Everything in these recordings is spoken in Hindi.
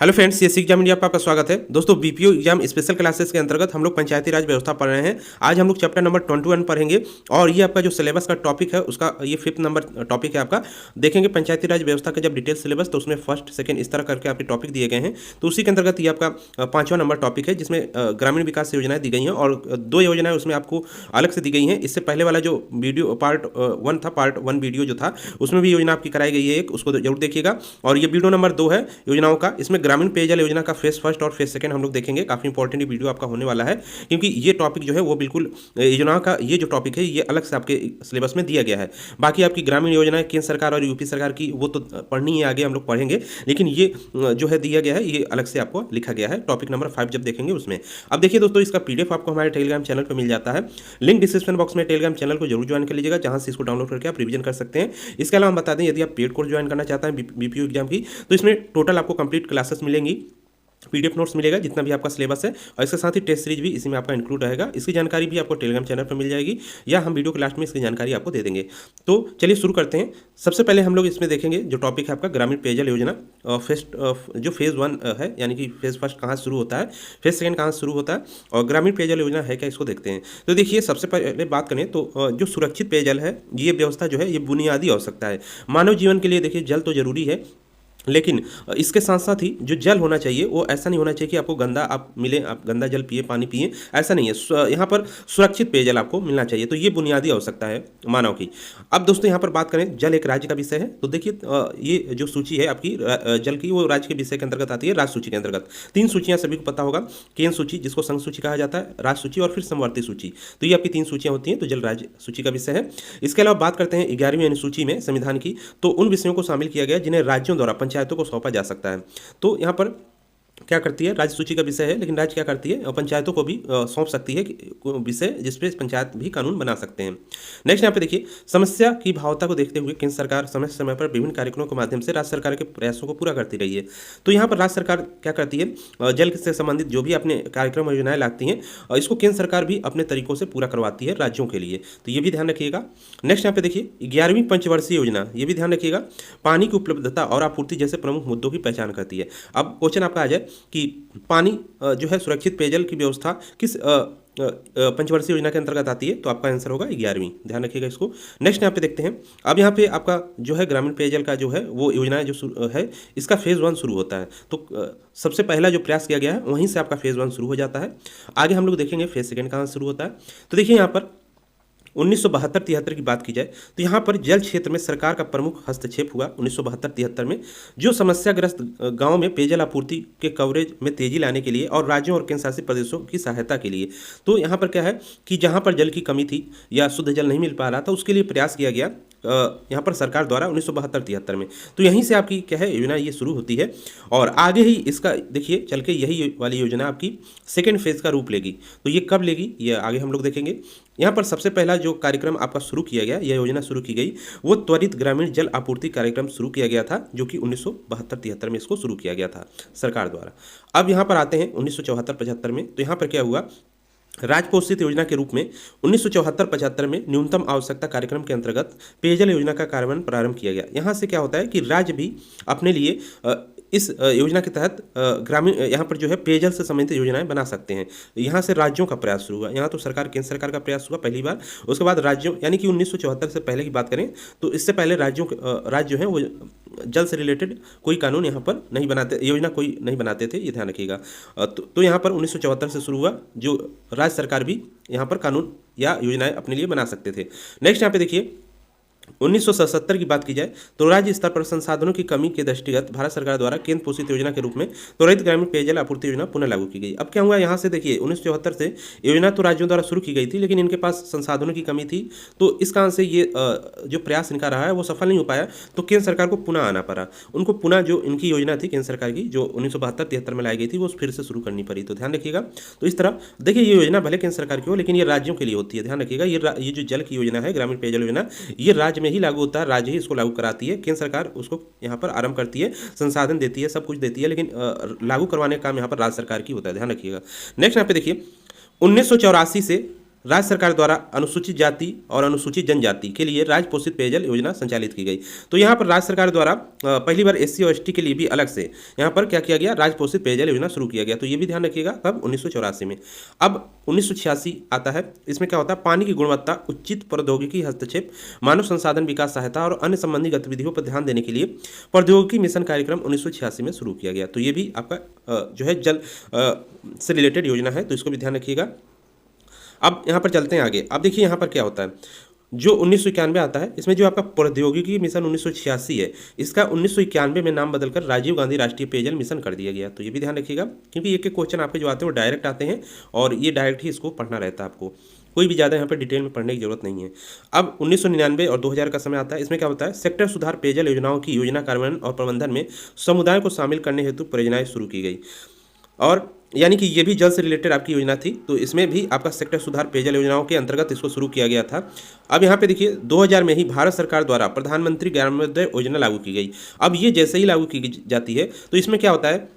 हेलो फ्रेंड्स, ये एग्जाम इंडिया पर आपका स्वागत है। दोस्तों, बीपीओ एग्जाम स्पेशल क्लासेस के अंतर्गत हम लोग पंचायती राज व्यवस्था पढ़ रहे हैं। आज हम लोग चैप्टर नंबर 21 पढ़ेंगे और ये आपका जो सिलेबस का टॉपिक है उसका ये 5th नंबर टॉपिक है आपका। देखेंगे पंचायती राज व्यवस्था का जब डिटेल सिलेबस, तो उसमें फर्स्ट सेकंड इस तरह करके आपके टॉपिक दिए गए हैं। तो उसी के अंतर्गत ये आपका 5वां नंबर टॉपिक है, जिसमें ग्रामीण विकास योजनाएं दी गई हैं और 2 योजनाएं उसमें आपको अलग से दी गई हैं। इससे पहले वाला जो वीडियो पार्ट 1 था, पार्ट 1 वीडियो जो था, उसमें भी योजना आपकी कराई गई है एक, उसको जरूर देखिएगा। और ये वीडियो नंबर 2 है योजनाओं का। इसमें ग्रामीण पेयजल योजना का फेज फर्स्ट और फेज सेकंड हम लोग देखेंगे। काफी इंपॉर्टेंट वीडियो आपका होने वाला है, क्योंकि ये टॉपिक जो है वो बिल्कुल योजनाओं का ये जो टॉपिक है ये अलग से आपके सिलेबस में दिया गया है। बाकी आपकी ग्रामीण योजनाएं केंद्र सरकार और यूपी सरकार की वो तो पढ़नी है, आगे हम लोग पढ़ेंगे, लेकिन ये जो है दिया गया है ये अलग से आपको लिखा गया है। टॉपिक नंबर 5 जब देखेंगे उसमें। अब देखिए दोस्तों, इसका पीडीएफ आपको हमारे टेलीग्राम चैनल पर मिल जाता है। लिंक डिस्क्रिप्शन बॉक्स में टेलीग्राम चैनल को जरूर ज्वाइन कर लीजिएगा, जहां से इसको डाउनलोड करके आप रिवीजन कर सकते हैं। इसके अलावा हम बता दें, यदि आप पेड कोर्स ज्वाइन करना चाहते हैं बीपीओ एग्जाम की, तो इसमें टोटल आपको कंप्लीट क्लासेस मिलेंगी, पीडीएफ नोट्स मिलेगा जितना भी आपका सिलेबस है, और इसके साथ ही टेस्ट सीरीज भी इसी में आपका इंक्लूड रहेगा। इसकी जानकारी भी आपको टेलीग्राम चैनल पर मिल जाएगी, या हम वीडियो के लास्ट में इसकी जानकारी आपको दे देंगे। तो चलिए शुरू करते हैं। सबसे पहले हम लोग इसमें देखेंगे जो टॉपिक है आपका ग्रामीण पेयजल योजना। जो फेज़ 1 है, यानी कि फेज़ फर्स्ट कहाँ शुरू होता है, फेज़ सेकंड कहाँ शुरू होता है, और ग्रामीण पेयजल योजना है क्या, इसको देखते हैं। तो देखिए, सबसे पहले बात करें तो जो सुरक्षित पेयजल है, ये व्यवस्था जो है ये बुनियादी आवश्यकता है मानव जीवन के लिए। देखिए, जल तो जरूरी है, लेकिन इसके साथ साथ ही जो जल होना चाहिए वो ऐसा नहीं होना चाहिए कि आपको गंदा आप मिले, आप गंदा जल पिए, पानी पिए, ऐसा नहीं है। यहाँ पर सुरक्षित पेयजल आपको मिलना चाहिए, तो ये बुनियादी आवश्यकता है मानव की। अब दोस्तों, यहाँ पर बात करें, जल एक राज्य का विषय है, तो देखिए ये जो सूची है आपकी जल की, वो राज्य के विषय के अंतर्गत आती है, राज्य सूची के अंतर्गत। 3 सूचियाँ सभी को पता होगा, केंद्र सूची जिसको संघ सूची कहा जाता है, राज्य सूची और फिर समवर्ती सूची। तो ये आपकी 3 सूचियाँ होती हैं, तो जल राज्य सूची का विषय है। इसके अलावा बात करते हैं 11वीं अनुसूची में संविधान की, तो उन विषयों को शामिल किया गया जिन्हें राज्यों द्वारा पंचायतों को सौंपा जा सकता है। तो यहाँ पर क्या करती है, राज्य सूची का विषय है, लेकिन राज्य क्या करती है, पंचायतों को भी सौंप सकती है विषय, जिसपे पंचायत भी कानून बना सकते हैं। नेक्स्ट यहाँ पे देखिए, समस्या की भावता को देखते हुए केंद्र सरकार समय समय पर विभिन्न कार्यक्रमों के माध्यम से राज्य सरकार के प्रयासों को पूरा करती रही है। तो यहाँ पर राज्य सरकार क्या करती है, जल से संबंधित जो भी अपने कार्यक्रम योजनाएं लाती हैं, इसको केंद्र सरकार भी अपने तरीकों से पूरा करवाती है राज्यों के लिए, तो ये भी ध्यान रखिएगा। नेक्स्ट यहाँ पे देखिए, 11वीं पंचवर्षीय योजना, ये भी ध्यान रखिएगा, पानी की उपलब्धता और आपूर्ति जैसे प्रमुख मुद्दों की पहचान करती है। अब क्वेश्चन आपका आ जाए कि पानी जो है सुरक्षित पेयजल की व्यवस्था किस पंचवर्षीय योजना के अंतर्गत आती है, तो आपका आंसर होगा 11वीं, ध्यान रखिएगा इसको। नेक्स्ट यहाँ पे देखते हैं। अब यहाँ पे आपका जो है ग्रामीण पेयजल का जो है वो योजना जो है, इसका फेज़ 1 शुरू होता है। तो सबसे पहला जो प्रयास किया गया है वहीं से आपका फेज़ 1 शुरू हो जाता है। आगे हम लोग देखेंगे फेज़ सेकंड कहाँ शुरू होता है। तो देखिए, यहाँ पर 1972-73 की बात की जाए, तो यहाँ पर जल क्षेत्र में सरकार का प्रमुख हस्तक्षेप हुआ 1972-73 में, जो समस्याग्रस्त गांवों में पेयजल आपूर्ति के कवरेज में तेजी लाने के लिए और राज्यों और केंद्र शासित प्रदेशों की सहायता के लिए। तो यहाँ पर क्या है कि जहाँ पर जल की कमी थी या शुद्ध जल नहीं मिल पा रहा था, उसके लिए प्रयास किया गया यहाँ पर सरकार द्वारा 1972-73 में। तो यहीं से आपकी क्या है योजना ये शुरू होती है, और आगे ही इसका देखिए चल के यही वाली योजना आपकी सेकेंड फेज का रूप लेगी। तो ये कब लेगी, ये आगे हम लोग देखेंगे। यहाँ पर सबसे पहला जो कार्यक्रम आपका शुरू किया गया, यह योजना शुरू की गई, वो त्वरित ग्रामीण जल आपूर्ति कार्यक्रम शुरू किया गया था, जो कि 1972-73 में इसको शुरू किया गया था सरकार द्वारा। अब यहाँ पर आते हैं 1974-75 में। तो यहाँ पर क्या हुआ, राजपोषित योजना के रूप में 1974-75 में न्यूनतम आवश्यकता कार्यक्रम के अंतर्गत पेयजल योजना का कार्यान्वयन प्रारंभ किया गया। यहाँ से क्या होता है कि राज्य भी अपने लिए इस योजना के तहत ग्रामीण यहाँ पर जो है पेयजल से संबंधित योजनाएं बना सकते हैं। यहाँ से राज्यों का प्रयास शुरू हुआ। यहाँ तो सरकार, केंद्र सरकार का प्रयास हुआ पहली बार, उसके बाद राज्यों, यानी कि 1974 से पहले की बात करें तो इससे पहले राज्य जो है वो जल से रिलेटेड कोई कानून यहाँ पर नहीं बनाते, योजना कोई नहीं बनाते थे, ये ध्यान रखिएगा। तो यहाँ पर 1974 से शुरू हुआ, जो राज्य सरकार भी यहाँ पर कानून या योजनाएं अपने लिए बना सकते थे। नेक्स्ट यहाँ पे देखिए, 1977 की बात की जाए तो राज्य स्तर पर संसाधनों की कमी के दृष्टिगत भारत सरकार द्वारा केंद्र पोषित योजना के रूप में त्वरित ग्रामीण पेयजल आपूर्ति योजना पुनः लागू की गई। अब क्या हुआ, यहाँ से देखिए 1974 से योजना तो राज्यों द्वारा शुरू की गई थी, लेकिन इनके पास संसाधनों की कमी थी, तो इस कारण से ये जो प्रयास इनका रहा है वो सफल नहीं हो पाया। तो केंद्र सरकार को पुनः आना पड़ा, उनको पुनः जो इनकी योजना थी केंद्र सरकार की, जो 1972-73 में लाई गई थी, वो फिर से शुरू करनी पड़ी। तो ध्यान रखिएगा। तो इस तरह देखिए, ये योजना भले केंद्र सरकार की हो, लेकिन ये राज्यों के लिए होती है, ध्यान रखिएगा। ये जो जल की योजना है, ग्रामीण पेयजल योजना, ये राज्य में ही लागू होता है, राज्य ही इसको लागू कराती है, केंद्र सरकार उसको यहाँ पर आरंभ करती है, संसाधन देती है, सब कुछ देती है, लेकिन लागू करवाने का काम यहाँ पर राज्य सरकार की होता है, ध्यान रखिएगा। नेक्स्ट यहाँ पे देखिए, 1984 से राज्य सरकार द्वारा अनुसूचित जाति और अनुसूचित जनजाति के लिए राज्य पोषित पेयजल योजना संचालित की गई। तो यहाँ पर राज्य सरकार द्वारा पहली बार SC और ST के लिए भी अलग से यहाँ पर क्या किया गया, राज्य पोषित पेयजल योजना शुरू किया गया। तो ये भी ध्यान रखिएगा, कब 1984 में। अब 1986 आता है, इसमें क्या होता है, पानी की गुणवत्ता, उचित प्रौद्योगिकी हस्तक्षेप, मानव संसाधन विकास सहायता और अन्य संबंधी गतिविधियों पर ध्यान देने के लिए प्रौद्योगिकी मिशन कार्यक्रम 1986 में शुरू किया गया। तो ये भी आपका जो है जल से रिलेटेड योजना है, तो इसको भी ध्यान रखिएगा। अब यहाँ पर चलते हैं आगे। अब देखिए यहाँ पर क्या होता है, जो 1991 आता है, इसमें जो आपका प्रौद्योगिकी मिशन 1986 है, इसका 1991 में नाम बदलकर राजीव गांधी राष्ट्रीय पेयजल मिशन कर दिया गया। तो ये भी ध्यान रखिएगा, क्योंकि एक क्वेश्चन आपके जो आते हैं वो डायरेक्ट आते हैं और ये डायरेक्ट ही इसको पढ़ना रहता है, आपको कोई भी ज़्यादा यहाँ पर डिटेल में पढ़ने की जरूरत नहीं है। अब 1999 और 2000 का समय आता है, इसमें क्या होता है, सेक्टर सुधार पेयजल योजनाओं की योजना कार्यान्वयन और प्रबंधन में समुदाय को शामिल करने हेतु परियोजनाएं शुरू की गई। और यानी कि ये भी जल से रिलेटेड आपकी योजना थी, तो इसमें भी आपका सेक्टर सुधार पेयजल योजनाओं के अंतर्गत इसको शुरू किया गया था। अब यहाँ पे देखिए 2000 में ही भारत सरकार द्वारा प्रधानमंत्री ग्रामोदय योजना लागू की गई। अब ये जैसे ही लागू की जाती है, तो इसमें क्या होता है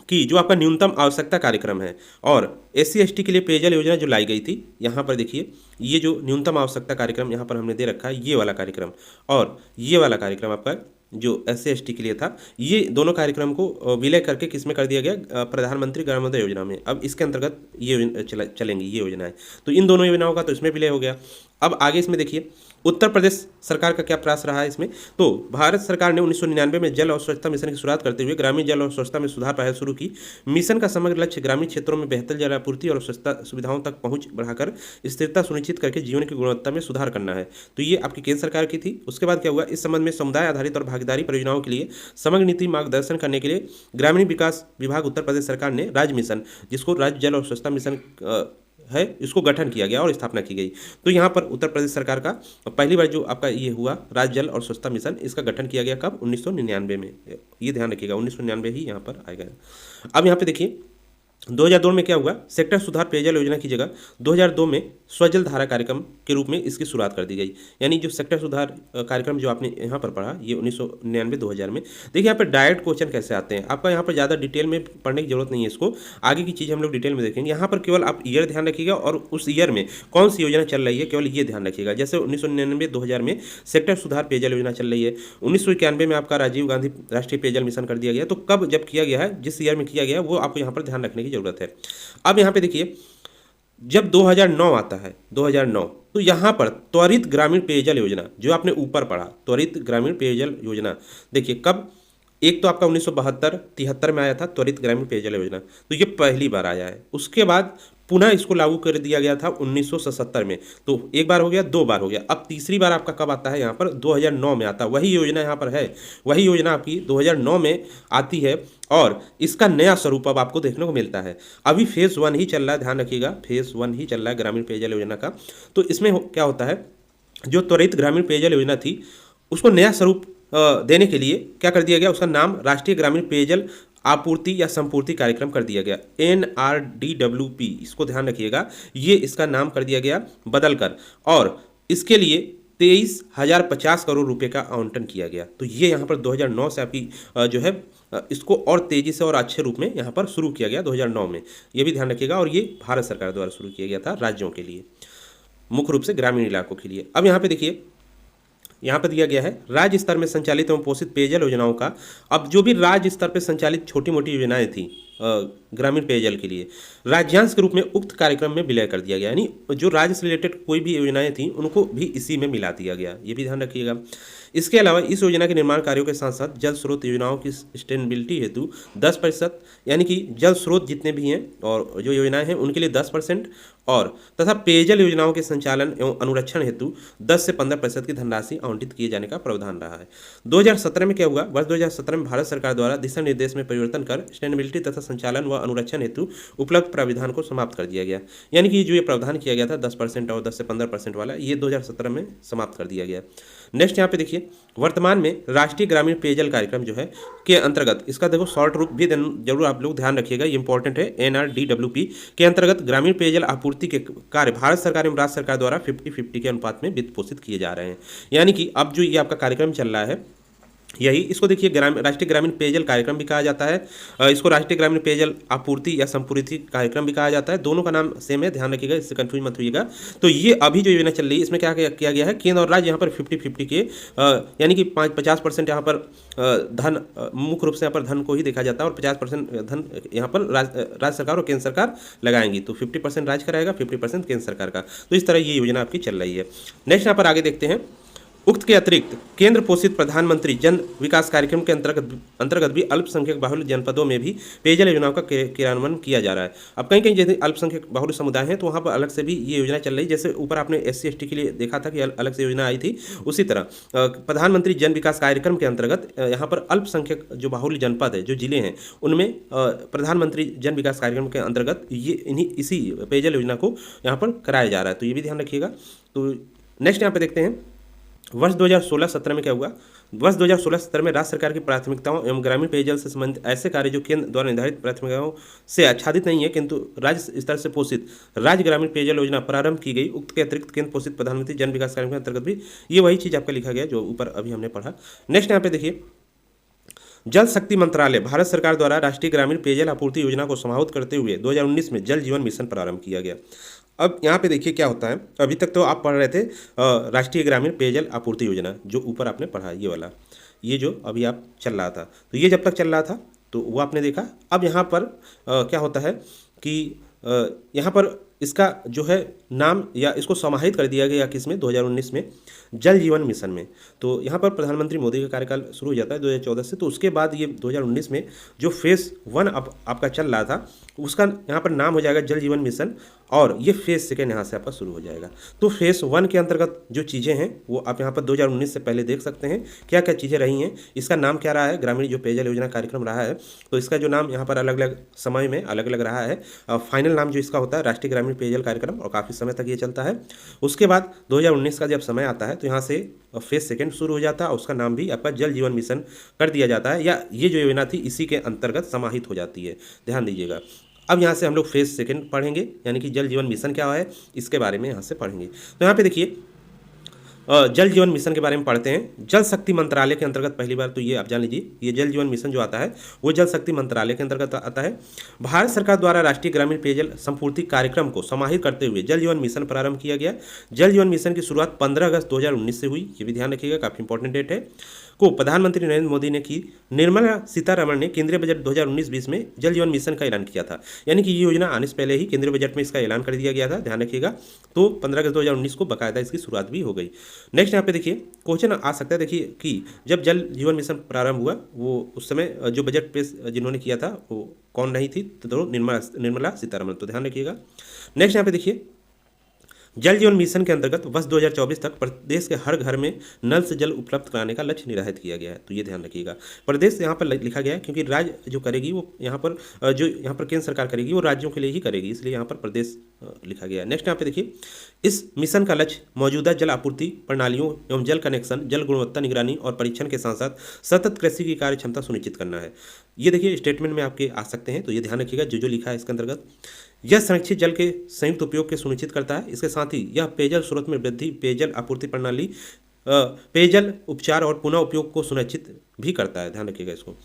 कि जो आपका न्यूनतम आवश्यकता कार्यक्रम है और SC ST के लिए पेयजल योजना जो लाई गई थी, यहाँ पर देखिए ये जो न्यूनतम आवश्यकता कार्यक्रम यहाँ पर हमने दे रखा है, ये वाला कार्यक्रम और ये वाला कार्यक्रम आपका जो SC ST के लिए था, ये दोनों कार्यक्रम को विलय करके किस में कर दिया गया, प्रधानमंत्री ग्रामोदय योजना में। अब इसके अंतर्गत ये चलेंगी ये योजनाएं, तो इन दोनों योजनाओं का तो इसमें विलय हो गया। अब आगे इसमें देखिए उत्तर प्रदेश सरकार का क्या प्रयास रहा है इसमें, तो भारत सरकार ने 1999 में जल और स्वच्छता मिशन की शुरुआत करते हुए ग्रामीण जल और स्वच्छता में सुधार पहल शुरू की। मिशन का समग्र लक्ष्य ग्रामीण क्षेत्रों में बेहतर जल आपूर्ति और स्वच्छता सुविधाओं तक पहुंच बढ़ाकर स्थिरता सुनिश्चित करके जीवन की गुणवत्ता में सुधार करना है। तो ये आपकी केंद्र सरकार की थी। उसके बाद क्या हुआ, इस संबंध में समुदाय आधारित और भागीदारी परियोजनाओं के लिए समग्र नीति मार्गदर्शन करने के लिए ग्रामीण विकास विभाग उत्तर प्रदेश सरकार ने राज्य मिशन, जिसको राज्य जल और स्वच्छता मिशन है, इसको गठन किया गया और स्थापना की गई। तो यहाँ पर उत्तर प्रदेश सरकार का पहली बार जो आपका ये हुआ राज्य जल और स्वच्छता मिशन, इसका गठन किया गया कब, 1999 में। ये ध्यान रखिएगा, 1999 ही यहाँ पर आएगा। अब यहाँ पे देखिए 2002 में क्या हुआ, सेक्टर सुधार पेयजल योजना की जगह 2002 में स्वजल धारा कार्यक्रम के रूप में इसकी शुरुआत कर दी गई। यानी जो सेक्टर सुधार कार्यक्रम जो आपने यहाँ पर पढ़ा, ये 1999-2000 में। देखिए यहाँ पर डायरेक्ट क्वेश्चन कैसे आते हैं, आपका यहाँ पर ज़्यादा डिटेल में पढ़ने की जरूरत नहीं है, इसको आगे की चीज़ हम लोग डिटेल में देखेंगे। यहाँ पर केवल आप ईयर ध्यान रखिएगा और उस ईयर में कौन सी योजना चल रही है, केवल ये ध्यान रखिएगा। जैसे 1999-2000 में सेक्टर सुधार पेयजल योजना चल रही है, 1991 में आपका राजीव गांधी राष्ट्रीय पेयजल मिशन कर दिया गया। तो कब जब किया गया है, जिस ईयर में किया गया है, वो आपको यहाँ पर ध्यान रखने की जरूरत है। अब यहाँ पे देखिए जब 2009 आता है, 2009, तो यहाँ पर त्वरित ग्रामीण पेयजल योजना जो आपने ऊपर पढ़ा, त्वरित ग्रामीण पेयजल योजना, देखिए कब, एक तो आपका 1972-73 में आया था त्वरित ग्रामीण पेयजल योजना, तो ये पहली बार आया है। उसके बाद पुनः इसको लागू कर दिया गया था 1977 में, तो एक बार हो गया, दो बार हो गया। अब तीसरी बार आपका कब आता है, यहाँ पर 2009 में आता है। वही योजना यहाँ पर है, वही योजना आपकी 2009 में आती है और इसका नया स्वरूप अब आपको देखने को मिलता है। अभी फेज़ 1 ही चल रहा है, ध्यान रखिएगा, फेज़ 1 ही चल रहा है ग्रामीण पेयजल योजना का। तो इसमें क्या होता है, जो त्वरित ग्रामीण पेयजल योजना थी उसको नया स्वरूप देने के लिए क्या कर दिया गया, उसका नाम राष्ट्रीय ग्रामीण पेयजल आपूर्ति या संपूर्ति कार्यक्रम कर दिया गया, NRDWP, इसको ध्यान रखिएगा, ये इसका नाम कर दिया गया बदल कर, और इसके लिए 23,050 करोड़ रुपए का आवंटन किया गया। तो ये यहाँ पर 2009 से आपकी जो है इसको और तेज़ी से और अच्छे रूप में यहाँ पर शुरू किया गया 2009 में, ये भी ध्यान रखिएगा। और ये भारत सरकार द्वारा शुरू किया गया था राज्यों के लिए, मुख्य रूप से ग्रामीण इलाकों के लिए। अब यहाँ पे देखिए, यहाँ पर दिया गया है राज्य स्तर में संचालित एवं पोषित पेयजल योजनाओं का। अब जो भी राज्य स्तर पर संचालित छोटी मोटी योजनाएं थी ग्रामीण पेयजल के लिए, राज्यांश के रूप में उक्त कार्यक्रम में विलय कर दिया गया। यानी जो राज्य से रिलेटेड कोई भी योजनाएं थी उनको भी इसी में मिला दिया गया, ये भी ध्यान रखिएगा। इसके अलावा इस योजना के निर्माण कार्यों के साथ साथ जल स्रोत योजनाओं की सस्टेनेबिलिटी हेतु 10%, यानी कि जल स्रोत जितने भी हैं और जो योजनाएं हैं उनके लिए 10%, और तथा पेयजल योजनाओं के संचालन एवं अनुरक्षण हेतु 10 से 15% की धनराशि आवंटित किए जाने का प्रावधान रहा है। 2017 में क्या हुआ, वर्ष 2017 में भारत सरकार द्वारा दिशा निर्देश में परिवर्तन कर सस्टेनेबिलिटी तथा संचालन व अनुरक्षण हेतु उपलब्ध प्राविधान को समाप्त कर दिया गया। यानी कि जो ये प्रावधान किया गया था 10% और 10 से 15% वाला, ये 2017 में समाप्त कर दिया गया। नेक्स्ट यहाँ पे देखिए, वर्तमान में राष्ट्रीय ग्रामीण पेयजल कार्यक्रम जो है के अंतर्गत, इसका देखो शॉर्ट रूप भी जरूर आप लोग ध्यान रखिएगा, ये इंपॉर्टेंट है, NRDWP के अंतर्गत ग्रामीण पेयजल आपूर्ति के कार्य भारत सरकार एवं राज्य सरकार द्वारा 50-50 के अनुपात में वित्त पोषित किए जा रहे हैं। यानी कि अब जो ये आपका कार्यक्रम चल रहा है यही इसको देखिए राष्ट्रीय ग्रामीण पेयजल कार्यक्रम भी कहा जाता है। इसको राष्ट्रीय ग्रामीण पेयजल आपूर्ति या संपूर्ति कार्यक्रम भी कहा जाता है। दोनों का नाम सेम है, ध्यान रखिएगा, इससे कंफ्यूज मत होइएगा। तो ये अभी जो योजना चल रही है इसमें क्या किया गया है, केंद्र और राज्य यहाँ पर 50-50 के यानी कि 50% यहाँ पर धन मुख्य रूप से यहाँ पर धन को ही देखा जाता है और 50% धन यहाँ पर राज्य सरकार और केंद्र सरकार लगाएंगी। तो 50% राज्य का रहेगा, 50% केंद्र सरकार का। तो इस तरह ये योजना आपकी चल रही है। नेक्स्ट यहाँ पर आगे देखते हैं, उक्त के अतिरिक्त केंद्र पोषित प्रधानमंत्री जन विकास कार्यक्रम के अंतर्गत भी अल्पसंख्यक बाहुल्य जनपदों में भी पेयजल योजनाओं का क्रियान्वयन किया जा रहा है। अब कहीं कहीं जैसे अल्पसंख्यक बाहुल्य समुदाय हैं तो वहाँ पर अलग से भी ये योजना चल रही है। जैसे ऊपर आपने SC/ST के लिए देखा था कि अलग से योजना आई थी, उसी तरह प्रधानमंत्री जन विकास कार्यक्रम के अंतर्गत यहाँ पर अल्पसंख्यक जो बाहुल्य जनपद है, जो जिले हैं, उनमें प्रधानमंत्री जन विकास कार्यक्रम के अंतर्गत ये इसी पेयजल योजना को यहाँ पर कराया जा रहा है। तो ये भी ध्यान रखिएगा। तो नेक्स्ट यहाँ पर देखते हैं, वर्ष 2016-17 में क्या हुआ। वर्ष 2016-17 में राज्य सरकार की प्राथमिकताओं एवं ग्रामीण पेयजल से संबंधित ऐसे कार्य जो केंद्र द्वारा निर्धारित प्राथमिकताओं से आच्छादित नहीं है किंतु राज्य स्तर से पोषित राज्य ग्रामीण पेयजल योजना प्रारंभ की गई। उक्त के अतिरिक्त केंद्र पोषित प्रधानमंत्री जन विकास कार्यक्रम के अंतर्गत भी ये वही चीज़ आपका लिखा गया जो ऊपर अभी हमने पढ़ा। नेक्स्ट यहाँ पे देखिए, जल शक्ति मंत्रालय भारत सरकार द्वारा राष्ट्रीय ग्रामीण पेयजल आपूर्ति योजना को समाहूत करते हुए 2019 में जल जीवन मिशन प्रारंभ किया गया। अब यहाँ पे देखिए क्या होता है, अभी तक तो आप पढ़ रहे थे राष्ट्रीय ग्रामीण पेयजल आपूर्ति योजना, जो ऊपर आपने पढ़ा ये वाला, ये जो अभी आप चल रहा था, तो ये जब तक चल रहा था तो वो आपने देखा। अब यहाँ पर क्या होता है कि यहाँ पर इसका जो है नाम या इसको समाहित कर दिया गया किस में, 2019 में जल जीवन मिशन में। तो यहाँ पर प्रधानमंत्री मोदी का कार्यकाल शुरू हो जाता है 2014 से। तो उसके बाद ये 2019 में जो फेज़ 1 आपका चल रहा था उसका यहाँ पर नाम हो जाएगा जल जीवन मिशन, और ये फेज़ 2 यहाँ से आपका शुरू हो जाएगा। तो फेज़ 1 के अंतर्गत जो चीज़ें हैं वो आप यहाँ पर 2019 से पहले देख सकते हैं क्या क्या चीज़ें रही हैं। इसका नाम क्या रहा है, ग्रामीण जो पेयजल योजना कार्यक्रम रहा है, तो इसका जो नाम यहाँ पर अलग अलग समय में अलग अलग रहा है। फाइनल नाम जो इसका होता है राष्ट्रीय ग्रामीण पेयजल कार्यक्रम, और काफ़ी समय तक ये चलता है। उसके बाद 2019 का जब समय आता है तो यहाँ से फेज़ 2 शुरू हो जाता है, उसका नाम भी आपका जल जीवन मिशन कर दिया जाता है, या ये जो योजना थी इसी के अंतर्गत समाहित हो जाती है, ध्यान दीजिएगा। अब यहाँ से हम लोग फेज़ 2 पढ़ेंगे, यानी कि जल जीवन मिशन क्या है इसके बारे में यहाँ से पढ़ेंगे। तो यहाँ पे देखिए जल जीवन मिशन के बारे में पढ़ते हैं। जल शक्ति मंत्रालय के अंतर्गत पहली बार तो ये आप जान लीजिए, ये जल जीवन मिशन जो आता है वो जल शक्ति मंत्रालय के अंतर्गत आता है। भारत सरकार द्वारा राष्ट्रीय ग्रामीण पेयजल संपूर्ति कार्यक्रम को समाहित करते हुए जल जीवन मिशन प्रारंभ किया गया। जल जीवन मिशन की शुरुआत 15 अगस्त 2019 से हुई, ये भी ध्यान रखिएगा, काफ़ी इंपॉर्टेंट डेट है। को प्रधानमंत्री नरेंद्र मोदी ने की। निर्मला सीतारमण ने केंद्रीय बजट 2019-20 में जल जीवन मिशन का ऐलान किया था, यानी कि ये योजना आने से पहले ही केंद्रीय बजट में इसका ऐलान कर दिया गया था, ध्यान रखिएगा। तो 15 अगस्त 2019 को बाकायदा इसकी शुरुआत भी हो गई। नेक्स्ट यहाँ पे देखिए क्वेश्चन आ सकता है, देखिए कि जब जल जीवन मिशन प्रारंभ हुआ वो उस समय जो बजट पेश जिन्होंने किया था वो कौन नहीं थी, तो निर्मला सीतारमण, तो ध्यान रखिएगा। नेक्स्ट यहाँ पे देखिए जल जीवन मिशन के अंतर्गत वर्ष 2024 तक प्रदेश के हर घर में नल से जल उपलब्ध कराने का लक्ष्य निर्धारित किया गया है, तो ये ध्यान रखिएगा। प्रदेश यहाँ पर लिखा गया है क्योंकि राज्य जो करेगी वो यहाँ पर केंद्र सरकार करेगी वो राज्यों के लिए ही करेगी, इसलिए यहाँ पर प्रदेश लिखा गया है। नेक्स्ट यहाँ पे देखिए इस मिशन का लक्ष्य मौजूदा जल आपूर्ति प्रणालियों एवं जल कनेक्शन, जल गुणवत्ता निगरानी और परीक्षण के साथ साथ सतत कृषि की कार्य क्षमता सुनिश्चित करना है। ये देखिए स्टेटमेंट में आपके आ सकते हैं, तो ये ध्यान रखिएगा जो लिखा है इसके अंतर्गत। यह संरक्षित जल के संयुक्त उपयोग के सुनिश्चित करता है। इसके साथ ही यह पेयजल स्रोत में वृद्धि, पेयजल आपूर्ति प्रणाली, पेयजल उपचार और पुनः उपयोग को सुनिश्चित भी करता है, ध्यान रखिएगा इसको।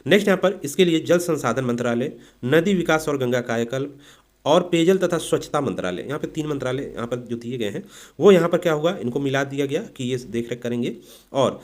नेक्स्ट यहाँ पर इसके लिए जल संसाधन मंत्रालय, नदी विकास और गंगा कायाकल्प और पेयजल तथा स्वच्छता मंत्रालय, यहाँ पे 3 मंत्रालय यहाँ पर जो दिए गए हैं वो यहाँ पर क्या होगा, इनको मिला दिया गया कि ये देखरेख करेंगे। और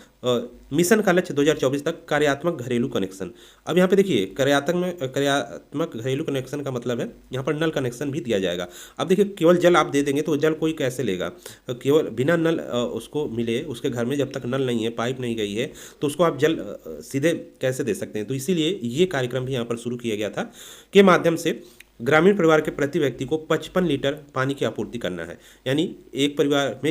मिशन का लक्ष्य 2024 तक कार्यात्मक घरेलू कनेक्शन। अब यहाँ पे देखिए कार्यात्मक घरेलू कनेक्शन का मतलब है यहाँ पर नल कनेक्शन भी दिया जाएगा। अब देखिए केवल जल आप दे देंगे तो जल कोई कैसे लेगा, केवल बिना नल उसको मिले, उसके घर में जब तक नल नहीं है, पाइप नहीं गई है, तो उसको आप जल सीधे कैसे दे सकते हैं। तो इसीलिए ये कार्यक्रम भी यहाँ पर शुरू किया गया था के माध्यम से ग्रामीण परिवार के प्रति व्यक्ति को 55 लीटर पानी की आपूर्ति करना है, यानी एक परिवार में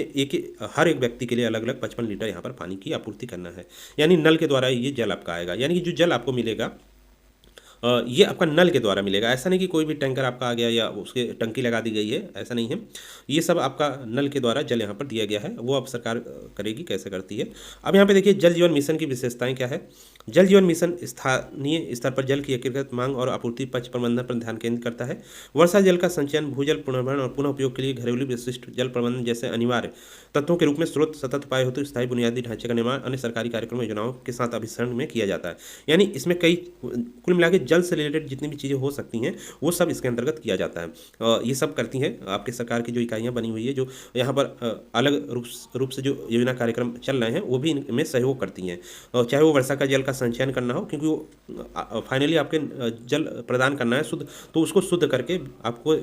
हर एक व्यक्ति के लिए अलग अलग 55 लीटर यहाँ पर पानी की आपूर्ति करना है, यानी नल के द्वारा ये जल आपका आएगा। यानी कि जो जल आपको मिलेगा ये आपका नल के द्वारा मिलेगा। ऐसा नहीं कि कोई भी टैंकर आपका आ गया या उसके टंकी लगा दी गई है, ऐसा नहीं है। ये सब आपका नल के द्वारा जल यहाँ पर दिया गया है, वो अब सरकार करेगी, कैसे करती है। अब यहाँ पे देखिए जल जीवन मिशन की विशेषताएं क्या है। जल जीवन मिशन स्थानीय स्तर पर जल की एकीकृत मांग और आपूर्ति पक्ष प्रबंधन पर ध्यान केंद्रित करता है। वर्षा जल का संचयन, भूजल पुनर्भरण और पुनः उपयोग के लिए घरेलू विशिष्ट जल प्रबंधन जैसे अनिवार्य तत्वों के रूप में स्रोत सतत उपाय हेतु स्थायी बुनियादी ढांचे का निर्माण अन्य सरकारी कार्यक्रमों योजनाओं के साथ अभिसरण में किया जाता है। यानी इसमें कई कुल मिला के जल से रिलेटेड जितनी भी चीज़ें हो सकती हैं वो सब इसके अंतर्गत किया जाता है। ये सब करती हैं आपके सरकार की जो इकाइयाँ बनी हुई है, जो यहाँ पर अलग रूप से जो योजना कार्यक्रम चल रहे हैं वो भी इनमें सहयोग करती हैं। चाहे वो वर्षा का जल का संचयन करना हो, क्योंकि वो फाइनली आपके जल प्रदान करना है शुद्ध, तो उसको शुद्ध करके आपको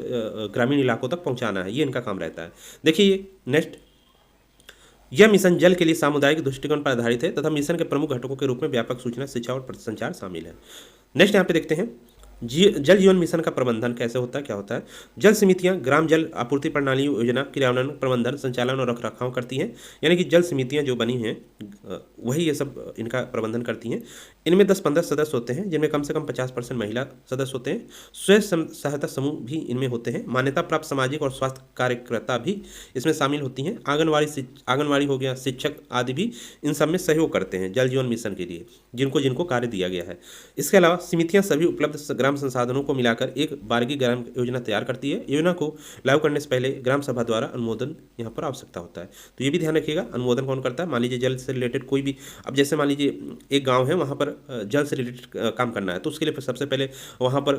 ग्रामीण इलाकों तक पहुँचाना है, ये इनका काम रहता है। देखिए नेक्स्ट, यह मिशन जल के लिए सामुदायिक दृष्टिकोण पर आधारित है तथा मिशन के प्रमुख घटकों के रूप में व्यापक सूचना, शिक्षा और संचार शामिल है। नेक्स्ट यहाँ पे देखते हैं जल जीवन मिशन का प्रबंधन कैसे होता है, क्या होता है। जल समितियां ग्राम जल आपूर्ति प्रणाली योजना क्रियान्वयन, प्रबंधन, संचालन और रखरखाव करती हैं। यानी कि जल समितियां जो बनी हैं वही ये सब इनका प्रबंधन करती हैं। इनमें 10-15 सदस्य होते हैं, जिनमें कम से कम 50% महिला सदस्य होते हैं। स्वयं सहायता समूह भी इनमें होते हैं। मान्यता प्राप्त सामाजिक और स्वास्थ्य कार्यकर्ता भी इसमें शामिल होती हैं। आंगनवाड़ी हो गया, शिक्षक आदि भी इन सब में सहयोग करते हैं जल जीवन मिशन के लिए, जिनको कार्य दिया गया है। इसके अलावा समितियां सभी उपलब्ध ग्राम संसाधनों को मिलाकर एक बारगी ग्राम योजना तैयार करती है। योजना को लागू करने से पहले ग्राम सभा द्वारा अनुमोदन यहाँ पर आवश्यकता होता है, तो ये भी ध्यान रखिएगा। अनुमोदन कौन करता है? मान लीजिए जल से रिलेटेड कोई भी, अब जैसे मान लीजिए एक गांव है, वहाँ पर जल से रिलेटेड काम करना है, तो उसके लिए सबसे पहले वहाँ पर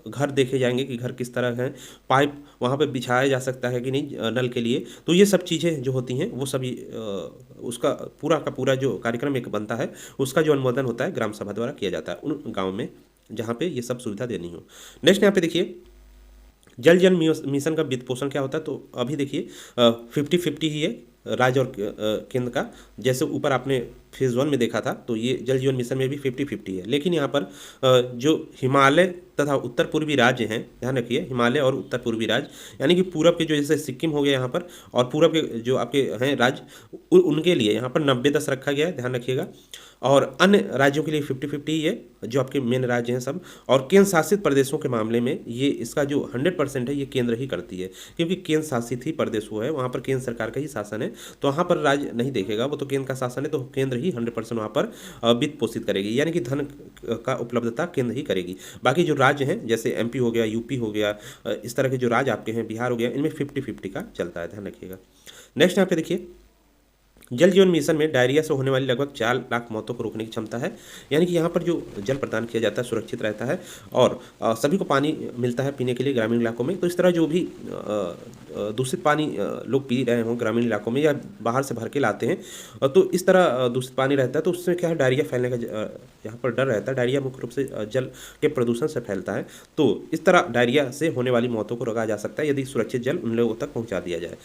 घर देखे जाएंगे कि घर किस तरह है, पाइप वहाँ पर बिछाया जा सकता है कि नहीं नल के लिए। तो ये सब चीज़ें जो होती हैं वो सभी उसका पूरा का पूरा जो कार्यक्रम एक बनता है, उसका जो अनुमोदन होता है ग्राम सभा द्वारा किया जाता है उन गाँव में जहाँ पे ये सब सुविधा देनी हो। नेक्स्ट यहाँ पे देखिए जल जीवन मिशन का वित्त पोषण क्या होता है। तो अभी देखिए 50-50 ही है राज्य और केंद्र का। जैसे ऊपर आपने फेज़ 1 में देखा था, तो ये जल जीवन मिशन में भी 50-50 है। लेकिन यहाँ पर जो हिमालय तथा उत्तर पूर्वी राज्य हैं, ध्यान रखिए हिमालय और उत्तर पूर्वी राज्य, यानी कि पूरब के जो जैसे सिक्किम हो गया यहाँ पर, और पूरब के जो आपके हैं राज्य, उनके लिए यहाँ पर 90-10 रखा गया है, ध्यान रखिएगा। और अन्य राज्यों के लिए 50-50 ही है, जो आपके मेन राज्य हैं सब। और केंद्र शासित प्रदेशों के मामले में ये इसका जो 100% है ये केंद्र ही करती है, क्योंकि केंद्र शासित ही प्रदेश वो है, वहाँ पर केंद्र सरकार का ही शासन है। तो वहाँ पर राज्य नहीं देखेगा, वो तो केंद्र का शासन है, तो केंद्र ही 100% वहाँ पर वित्त पोषित करेगी, यानी कि धन का उपलब्धता केंद्र ही करेगी। बाकी जो राज्य हैं जैसे एमपी हो गया, यूपी हो गया, इस तरह के जो राज्य आपके हैं, बिहार हो गया, इनमें 50-50 का चलता है, ध्यान रखिएगा। नेक्स्ट यहाँ पे देखिए जल जीवन मिशन में डायरिया से होने वाली लगभग 4 लाख मौतों को रोकने की क्षमता है। यानी कि यहाँ पर जो जल प्रदान किया जाता है सुरक्षित रहता है और सभी को पानी मिलता है पीने के लिए ग्रामीण इलाकों में। तो इस तरह जो भी दूषित पानी लोग पी रहे हों ग्रामीण इलाकों में या बाहर से भर के लाते हैं, तो इस तरह दूषित पानी रहता है, तो उससे क्या है डायरिया फैलने का यहाँ पर डर रहता है। डायरिया मुख्य रूप से जल के प्रदूषण से फैलता है, तो इस तरह डायरिया से होने वाली मौतों को रोका जा सकता है यदि सुरक्षित जल उन लोगों तक पहुँचा दिया जाए।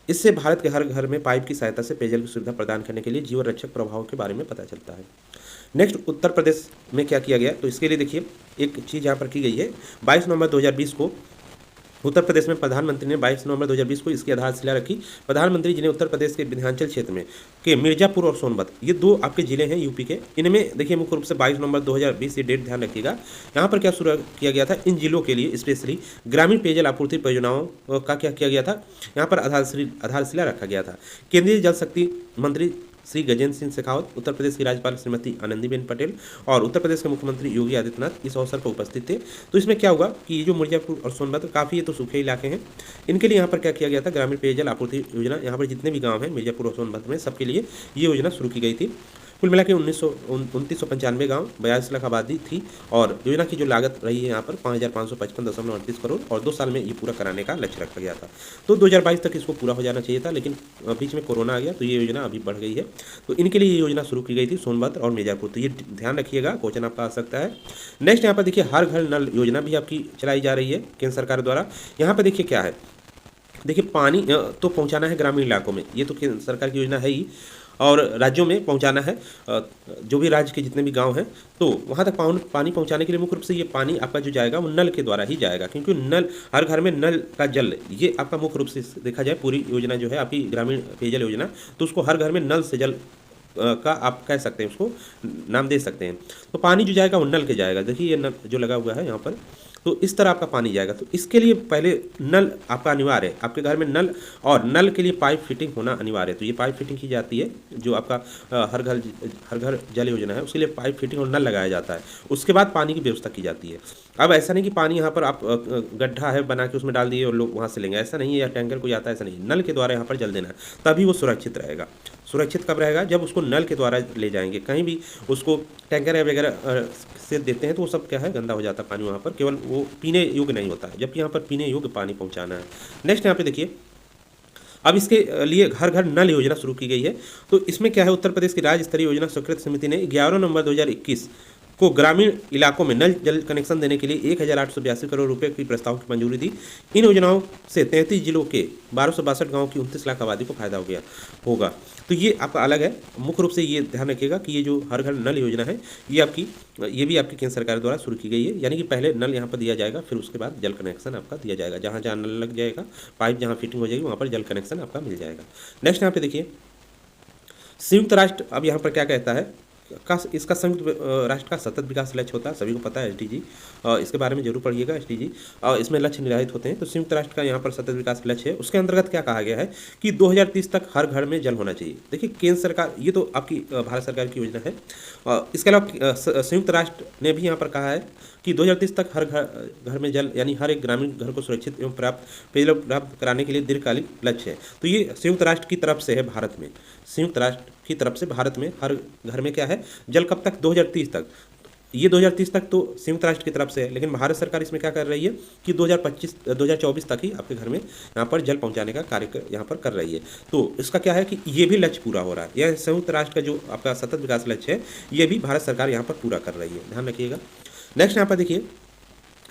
इससे भारत के हर घर में पाइप की सहायता से पेयजल की सुविधा प्रदान करने के लिए जीवन रक्षक प्रभावों के बारे में पता चलता है। नेक्स्ट उत्तर प्रदेश में क्या किया गया, तो इसके लिए देखिए एक चीज़ यहाँ पर की गई है। 22 नवंबर 2020 को उत्तर प्रदेश में प्रधानमंत्री ने 22 नवंबर 2020 को इसकी आधारशिला रखी। प्रधानमंत्री जी ने उत्तर प्रदेश के विंध्याचल क्षेत्र में के मिर्जापुर और सोनभद्र, ये 2 आपके जिले हैं यूपी के, इनमें देखिए मुख्य रूप से 22 नवंबर 2020 ये डेट ध्यान रखिएगा। यहाँ पर क्या शुरू किया गया था, इन जिलों के लिए स्पेशली ग्रामीण पेयजल आपूर्ति परियोजनाओं का क्या किया गया था, यहाँ पर आधारशिला रखा गया था। केंद्रीय जल शक्ति मंत्री श्री गजेंद्र सिंह शेखावत, उत्तर प्रदेश की राज्यपाल श्रीमती आनंदीबेन पटेल और उत्तर प्रदेश के मुख्यमंत्री योगी आदित्यनाथ इस अवसर पर उपस्थित थे। तो इसमें क्या हुआ कि ये जो मिर्जापुर और सोनभद्र काफ़ी ये तो सूखे इलाके हैं, इनके लिए यहाँ पर क्या किया गया था, ग्रामीण पेयजल आपूर्ति योजना, यहाँ पर जितने भी गाँव हैं मिर्जापुर और सोनभद्र में सबके लिए ये योजना शुरू की गई थी। कुल मिला के 2995 गाँव, 42 लाख आबादी थी और योजना की जो लागत रही है यहाँ पर 5555.38 करोड़ और 2 साल में ये पूरा कराने का लक्ष्य रखा गया था। तो 2022 तक इसको पूरा हो जाना चाहिए था, लेकिन बीच में कोरोना आ गया तो ये योजना अभी बढ़ गई है। तो इनके लिए ये योजना शुरू की गई थी सोनभद्र और मिर्जापुर, तो ये ध्यान रखिएगा, क्वेश्चन आपका आ सकता है। नेक्स्ट यहाँ पर देखिए हर घर नल योजना भी आपकी चलाई जा रही है केंद्र सरकार द्वारा। यहाँ पर देखिए क्या है, देखिए पानी तो पहुँचाना है ग्रामीण इलाकों में, ये तो केंद्र सरकार की योजना है ही, और राज्यों में पहुंचाना है, जो भी राज्य के जितने भी गांव हैं, तो वहां तक पानी पहुंचाने के लिए मुख्य रूप से ये पानी आपका जो जाएगा वो नल के द्वारा ही जाएगा, क्योंकि नल हर घर में नल का जल, ये आपका मुख्य रूप से देखा जाए पूरी योजना जो है आपकी ग्रामीण पेयजल योजना, तो उसको हर घर में नल से जल का आप कह सकते हैं, उसको नाम दे सकते हैं। तो पानी जो जाएगा वो नल के जाएगा। देखिए ये नल जो लगा हुआ है यहाँ पर, तो इस तरह आपका पानी जाएगा। तो इसके लिए पहले नल आपका अनिवार्य है, आपके घर में नल, और नल के लिए पाइप फिटिंग होना अनिवार्य है। तो ये पाइप फिटिंग की जाती है, जो आपका हर घर जल योजना है उसके लिए पाइप फिटिंग और नल लगाया जाता है। उसके बाद पानी की व्यवस्था की जाती है। अब ऐसा नहीं कि पानी यहाँ पर आप गड्ढा है बना के उसमें डाल दिए और लोग वहाँ से लेंगे, ऐसा नहीं है, या टैंकर कोई आता है, ऐसा नहीं। नल के द्वारा यहाँ पर जल देना है, तभी वो सुरक्षित रहेगा। सुरक्षित कब रहेगा? जब उसको नल के द्वारा ले जाएंगे। कहीं भी उसको टैंकर वगैरह से देते हैं तो वो सब क्या है, गंदा हो जाता है पानी वहाँ पर, केवल वो पीने योग्य नहीं होता है, जबकि यहाँ पर पीने योग्य पानी पहुँचाना है। नेक्स्ट यहाँ पे देखिए, अब इसके लिए घर घर नल योजना शुरू की गई है। तो इसमें क्या है, उत्तर प्रदेश की राज्य स्तरीय योजना स्वीकृत समिति ने 11 नवंबर 2021 को ग्रामीण इलाकों में नल जल कनेक्शन देने के लिए 1882 करोड़ रुपए की प्रस्ताव की मंजूरी दी। इन योजनाओं से 33 जिलों के 1262 गांवों की 29 लाख आबादी को फायदा होगा। तो ये आपका अलग है। मुख्य रूप से ये ध्यान रखिएगा कि ये जो हर घर नल योजना है ये भी आपकी केंद्र सरकार द्वारा शुरू की गई है। यानी कि पहले नल यहाँ पर दिया जाएगा, फिर उसके बाद जल कनेक्शन आपका दिया जाएगा। जहाँ जहाँ नल लग जाएगा, पाइप जहाँ फिटिंग हो जाएगी, वहाँ पर जल कनेक्शन आपका मिल जाएगा। नेक्स्ट यहाँ पे देखिए, संयुक्त राष्ट्र अब यहाँ पर क्या कहता है, इसका संयुक्त राष्ट्र का सतत विकास लक्ष्य होता है, सभी को पता है SDG, इसके बारे में जरूर पढ़िएगा SDG। इसमें लक्ष्य निर्धारित होते हैं। तो संयुक्त राष्ट्र का यहाँ पर सतत विकास लक्ष्य है, उसके अंतर्गत क्या कहा गया है कि 2030 तक हर घर में जल होना चाहिए। देखिए केंद्र सरकार, ये तो आपकी भारत सरकार की योजना है। इसके अलावा संयुक्त राष्ट्र ने भी यहाँ पर कहा है कि 2030 तक हर घर में जल, यानी हर एक ग्रामीण घर को सुरक्षित एवं पर्याप्त पेयजल प्राप्त कराने के लिए दीर्घकालिक लक्ष्य है। तो ये संयुक्त राष्ट्र की तरफ से है, भारत में संयुक्त राष्ट्र की तरफ से भारत में हर घर में क्या है, जल कब तक, 2030 तक। ये 2030 तक तो संयुक्त राष्ट्र की तरफ से है, लेकिन भारत सरकार इसमें क्या कर रही है कि 2024 तक ही आपके घर में यहाँ पर जल पहुँचाने का कार्य यहाँ पर कर रही है। तो इसका क्या है कि ये भी लक्ष्य पूरा हो रहा है। यह संयुक्त राष्ट्र का जो आपका सतत विकास लक्ष्य है, ये भी भारत सरकार यहाँ पर पूरा कर रही है, ध्यान रखिएगा। नेक्स्ट यहाँ पर देखिए,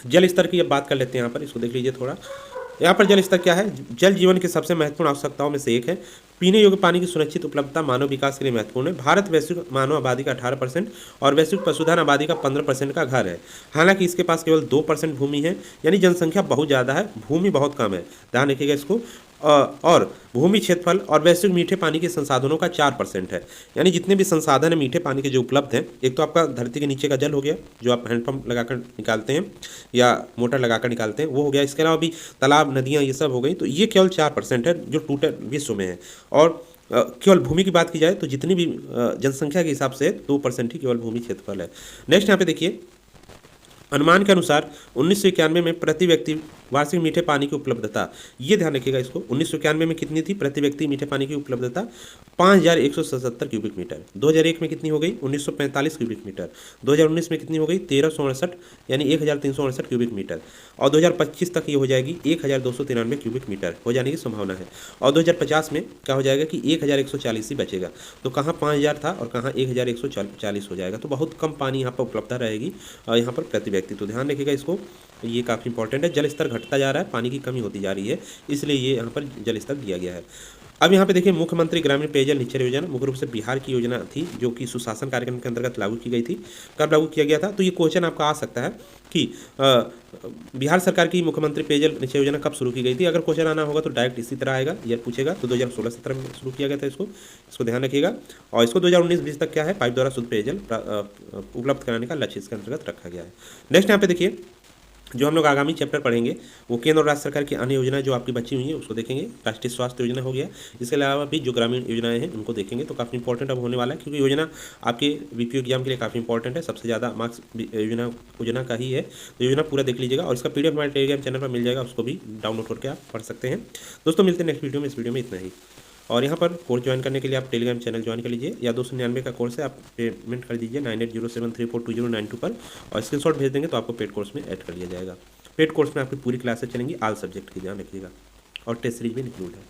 जल स्तर की अब बात कर लेते हैं। यहाँ पर इसको देख लीजिए थोड़ा। यहाँ पर जल स्तर क्या है, जल जीवन की सबसे महत्वपूर्ण आवश्यकताओं में से एक है। पीने योग्य पानी की सुनिश्चित उपलब्धता मानव विकास के लिए महत्वपूर्ण है। भारत वैश्विक मानव आबादी का 18% और वैश्विक पशुधन आबादी का 15% का घर है। हालांकि इसके पास केवल 2% भूमि है, यानी जनसंख्या बहुत ज़्यादा है, भूमि बहुत कम है, ध्यान रखिएगा इसको। और भूमि क्षेत्रफल और वैश्विक मीठे पानी के संसाधनों का 4% है। यानी जितने भी संसाधन है मीठे पानी के जो उपलब्ध हैं, एक तो आपका धरती के नीचे का जल हो गया, जो आप हैंडपम्प लगाकर निकालते हैं या मोटर लगाकर निकालते हैं, वो हो गया। इसके अलावा भी तालाब, नदियाँ, ये सब हो गई। तो ये केवल 4% है जो टोटल विश्व में है। और केवल भूमि की बात की जाए तो जितनी भी जनसंख्या के हिसाब से 2% ही केवल भूमि क्षेत्रफल है। नेक्स्ट यहाँ पे देखिए, अनुमान के अनुसार 1991 में प्रति व्यक्ति वार्षिक मीठे पानी की उपलब्धता, ये ध्यान रखिएगा इसको, 1991 में कितनी थी प्रति व्यक्ति मीठे पानी की उपलब्धता, 5177 क्यूबिक मीटर। 2001 में कितनी हो गई, 1945 क्यूबिक मीटर। 2019 में कितनी हो गई, 1368, यानी 1368 क्यूबिक मीटर। और 2025 तक ये हो जाएगी 1293 क्यूबिक मीटर हो जाने की संभावना है। और 2050 में क्या हो जाएगा कि 1140 ही बचेगा। तो कहाँ 5000 था और कहाँ 1140 हो जाएगा। तो बहुत कम पानी यहाँ पर उपलब्धता रहेगी यहाँ पर प्रति व्यक्ति। तो ध्यान रखिएगा इसको, ये काफ़ी इंपॉर्टेंट है। जल स्तर घटता जा रहा है, पानी की कमी होती जा रही है, इसलिए ये यहाँ पर जल स्तर दिया गया है। अब यहाँ पे देखिए, मुख्यमंत्री ग्रामीण पेयजल निश्चय योजना मुख्य रूप से बिहार की योजना थी, जो कि सुशासन कार्यक्रम के अंतर्गत लागू की गई थी। कब लागू किया गया था, तो ये क्वेश्चन आपका आ सकता है कि बिहार सरकार की मुख्यमंत्री पेयजल निश्चय योजना कब शुरू की गई थी। अगर क्वेश्चन आना होगा तो डायरेक्ट इसी तरह आएगा, ये पूछेगा। तो 2016-17 में शुरू किया गया था इसको ध्यान रखिएगा। और इसको 2019-20 तक क्या है, पाइप द्वारा शुद्ध पेयजल उपलब्ध कराने का लक्ष्य इसके अंतर्गत रखा गया है। नेक्स्ट यहाँ पे देखिए, जो हम लोग आगामी चैप्टर पढ़ेंगे वो केंद्र और राज्य सरकार की अन्य योजना जो आपकी बची हुई है उसको देखेंगे। राष्ट्रीय स्वास्थ्य योजना हो गया, इसके अलावा भी जो ग्रामीण योजनाएं हैं उनको देखेंगे। तो काफ़ी इंपॉर्टेंट अब होने वाला है, क्योंकि योजना आपके BPO एग्जाम के लिए काफ़ी इंपॉर्टेंट है। सबसे ज़्यादा मार्क्स योजना का ही है। तो योजना पूरा देख लीजिएगा, और इसका PDF हमारे टेलीग्राम चैनल पर मिल जाएगा, उसको भी डाउनलोड करके आप पढ़ सकते हैं। दोस्तों मिलते हैं नेक्स्ट वीडियो में। इस वीडियो में इतना ही। और यहाँ पर कोर्स ज्वाइन करने के लिए आप टेलीग्राम चैनल ज्वाइन कर लीजिए, या 299 का कोर्स है, आप पेमेंट कर दीजिए 9807342092 पर, और स्क्रीनशॉट भेज देंगे तो आपको पेड कोर्स में ऐड कर लिया जाएगा। पेड कोर्स में आपकी पूरी क्लासेस चलेंगी, ऑल सब्जेक्ट की, ध्यान रखिएगा, और टेस्ट सीरीज भी इंक्लूड है।